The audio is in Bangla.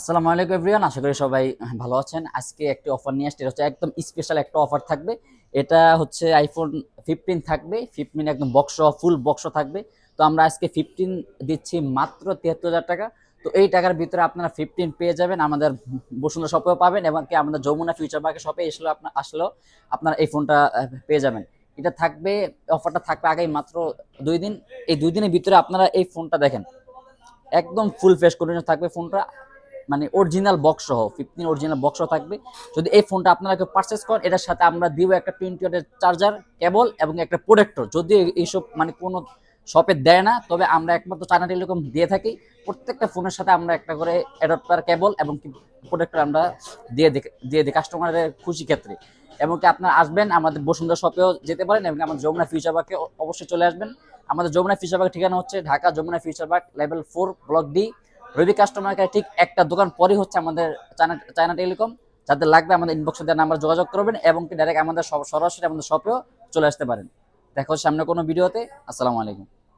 আসসালামু আলাইকুম এভরিওয়ান, আশা করি সবাই ভালো আছেন। আজকে একটি অফার নিয়ে আসছি, এটা হচ্ছে একদম স্পেশাল একটা অফার থাকবে। এটা হচ্ছে আইফোন 15 থাকবে, 15 একদম বক্স ফুল বক্স থাকবে। তো আমরা আজকে 15 দিচ্ছি মাত্র 73,000 টাকা। তো এই টাকার ভিতরে আপনারা 15 পেয়ে যাবেন, আমাদের বসুন্ধরা শপেও পাবেন এবং কি আমাদের যমুনা ফিউচার পার্কের শপে আসলেও আপনারা এই ফোনটা পেয়ে যাবেন। এটা থাকবে, অফারটা থাকবে আগে মাত্র 2 দিন। এই 2 দিনের ভিতরে আপনারা এই ফোনটা দেখেন, একদম ফুল ফ্রেশ কন্ডিশন থাকবে ফোনটা, মানে অরিজিনাল বক্স সহ 15 অরিজিনাল বক্স সহ থাকবে। যদি এই ফোনটা আপনারা কেউ পারচেস করেন, এটার সাথে আমরা দিব একটা 20 ওয়াটের চার্জার কেবল এবং একটা প্রোটেক্টর। যদি এইসব মানে কোনো শপে দেয় না, তবে আমরা একমাত্র চায়না টেলিকম দিয়ে থাকি। প্রত্যেকটা ফোনের সাথে আমরা একটা করে অ্যাডাপ্টার কেবল এবং প্রোটেক্টর আমরা দিয়ে দিই কাস্টমারের খুশি ক্ষেত্রে। এবং কি আপনারা আসবেন, আমাদের বসুন্ধরা শপেও যেতে পারেন এবং আমাদের যমুনা ফিউচার পার্কে অবশ্যই চলে আসবেন। আমাদের যমুনা ফিউচার পার্কের ঠিকানা হচ্ছে Dhaka Jamuna future park level 4 block D. Robi customer care ঠিক একটা দোকান পরই হচ্ছে আমাদের চায়না টেলিকম। যাদের লাগবে আমাদের ইনবক্সে দেওয়ার নাম্বার যোগাযোগ করবেন এবং কি ডাইরেক্ট আমাদের সরাসরি আমাদের শপেও চলে আসতে পারেন। দেখা হচ্ছে সামনে কোনো ভিডিওতে। আসসালামু আলাইকুম।